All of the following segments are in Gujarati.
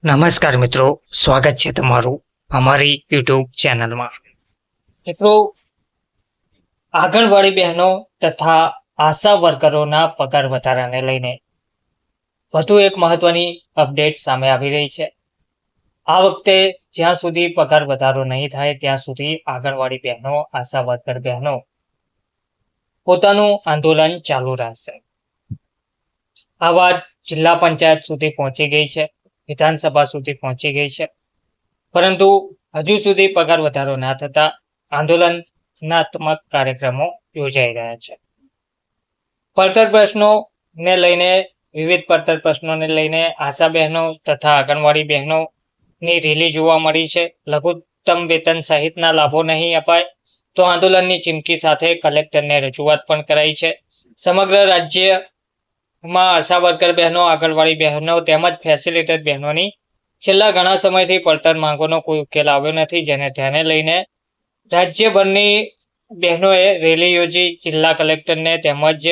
નમસ્કાર મિત્રો, સ્વાગત છે તમારું અમારી યુટ્યુબ ચેનલમાં. મિત્રો, આંગણવાડી બહેનો તથા આશા વર્કરોના પગાર વધારાને લઈને વધુ એક મહત્વની અપડેટ સામે આવી રહી છે. આ વખતે જ્યાં સુધી પગાર વધારો નહીં થાય ત્યાં સુધી આંગણવાડી બહેનો, આશા વર્કર બહેનો પોતાનું આંદોલન ચાલુ રાખશે. આ વાત જિલ્લા પંચાયત સુધી પહોંચી ગઈ છે, વિધાનસભા સુધી પહોંચી ગઈ છે, પરંતુ હજુ સુધી પગાર વધારો ના થતા આંદોલનાત્મક કાર્યક્રમો યોજાઈ રહ્યા છે. પડતર પ્રશ્નોને લઈને વિવિધ પડતર પ્રશ્નોને લઈને આશા બહેનો તથા આંગણવાડી બહેનોની રેલી જોવા મળી છે. લઘુત્તમ વેતન સહિતના લાભો નહીં અપાય તો આંદોલનની ચીમકી સાથે કલેક્ટરને રજૂઆત પણ કરાઈ છે. સમગ્ર રાજ્યમાં આશા વર્કર બહેનો, આંગણવાડી બહેનો તેમજ ફેસિલિટેટર બહેનોની છેલ્લા ઘણા સમયથી પડતર માંગોનો કોઈ ઉકેલ આવ્યો નથી, જેને ધ્યાને લઈને રાજ્યભરની બહેનોએ રેલી યોજી જિલ્લા કલેક્ટરને તેમજ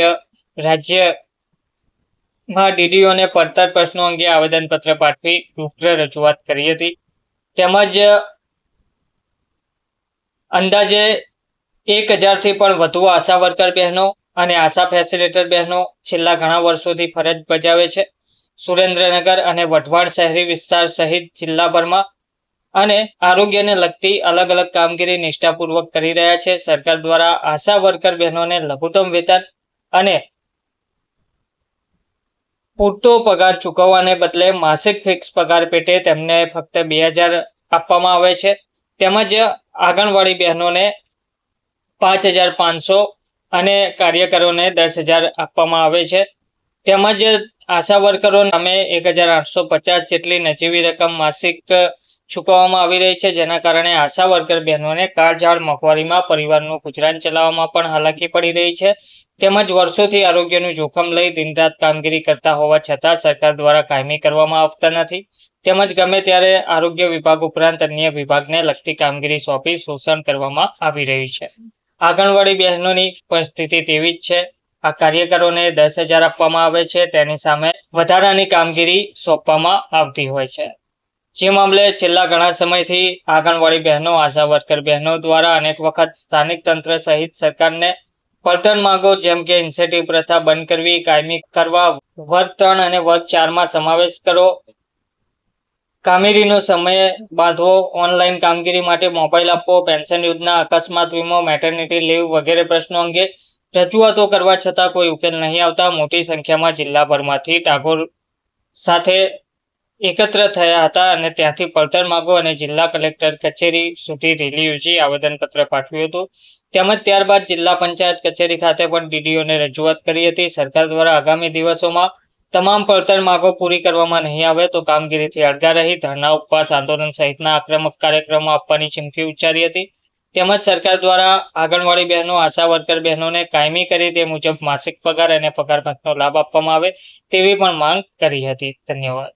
રાજ્યમાં ડીડીઓને પડતર પ્રશ્નો અંગે આવેદનપત્ર પાઠવી ઉગ્ર રજૂઆત કરી હતી. તેમજ અંદાજે 1000થી પણ વધુ આશા વર્કર બહેનો અને આશા ફેસિલિટેટર બહેનો છેલ્લા ઘણા વર્ષોથી ફરજ બજાવે છે. સુરેન્દ્રનગર અને વઢવાણ શહેરી વિસ્તાર સહિત જિલ્લાભરમાં અને આરોગ્યને લગતી અલગ અલગ કામગીરી નિષ્ઠાપૂર્વક કરી રહ્યા છે. સરકાર દ્વારા આશા વર્કર બહેનોને લઘુત્તમ વેતન અને પૂરતો પગાર ચૂકવવાને બદલે માસિક ફિક્સ પગાર પેટે તેમને ફક્ત 2000 આપવામાં આવે છે. તેમજ આંગણવાડી બહેનોને 5500 અને કાર્યકરોને 10000 આપવામાં આવે છે. તેમજ આશા વર્કરો નામે 1850 જેટલી નજીવી રકમ માસિક ચૂકવવામાં આવી રહી છે, જેના કારણે આશા વર્કર બહેનોને કાળઝાળ મોંઘવારીમાં પરિવારનું ગુજરાન ચલાવવામાં પણ હાલાકી પડી રહી છે. તેમજ વર્ષોથી આરોગ્યનું જોખમ લઈ દિનરાત કામગીરી કરતા હોવા છતાં સરકાર દ્વારા કાયમી કરવામાં આવતા નથી. તેમજ ગમે ત્યારે આરોગ્ય વિભાગ ઉપરાંત અન્ય વિભાગને લગતી કામગીરી સોંપી શોષણ કરવામાં આવી રહ્યું છે. આંગણવાડી બહેનોની પરિસ્થિતિ તેવી જ છે. આ કાર્યકરોને 10000 આપવામાં આવે છે, તેની સામે વધારાની કામગીરી સોંપવામાં આવતી હોય છે. જે મામલે છેલ્લા ઘણા સમયથી આંગણવાડી બહેનો, આશા વર્કર બહેનો દ્વારા અનેક વખત સ્થાનિક તંત્ર સહિત સરકારને પડતર માંગો જેમ કે ઇન્સેન્ટિવ પ્રથા બંધ કરવી, કાયમી કરવા, વર્ગ 3 અને વર્ગ 4માં સમાવેશ કરો, કામગીરીનો સમય બાંધવો, ઓનલાઈન કામગીરી માટે મોબાઈલ આપવો, પેન્શન યોજના, અકસ્માત વીમો, મેટર્નિટી લીવ વગેરે પ્રશ્નો અંગે રજૂઆતો કરવા છતાં કોઈ ઉકેલ નહીં આવતા મોટી સંખ્યામાં જિલ્લાભરમાંથી ટાગોર સાથે એકત્ર થયા હતા અને ત્યાંથી પડતર માંગો અને જિલ્લા કલેક્ટર કચેરી સુધી રેલી યોજી આવેદનપત્ર પાઠવ્યું હતું. તેમજ ત્યારબાદ જિલ્લા પંચાયત કચેરી ખાતે પણ ડીડીઓને રજૂઆત કરી હતી. સરકાર દ્વારા આગામી દિવસોમાં તમામ પડતર માંગો પૂરી કરવામાં નહીં આવે તો કામગીરીથી અળગા રહી ધરણા, ઉપવાસ, આંદોલન સહિતના આક્રમક કાર્યક્રમો આપવાની ચીમકી ઉચ્ચારી હતી. તેમજ સરકાર દ્વારા આંગણવાડી બહેનો, આશા વર્કર બહેનોને કાયમી કરી તે મુજબ માસિક પગાર અને પગાર ભથ્થાનો લાભ આપવામાં આવે તેવી પણ માંગ કરી હતી. ધન્યવાદ.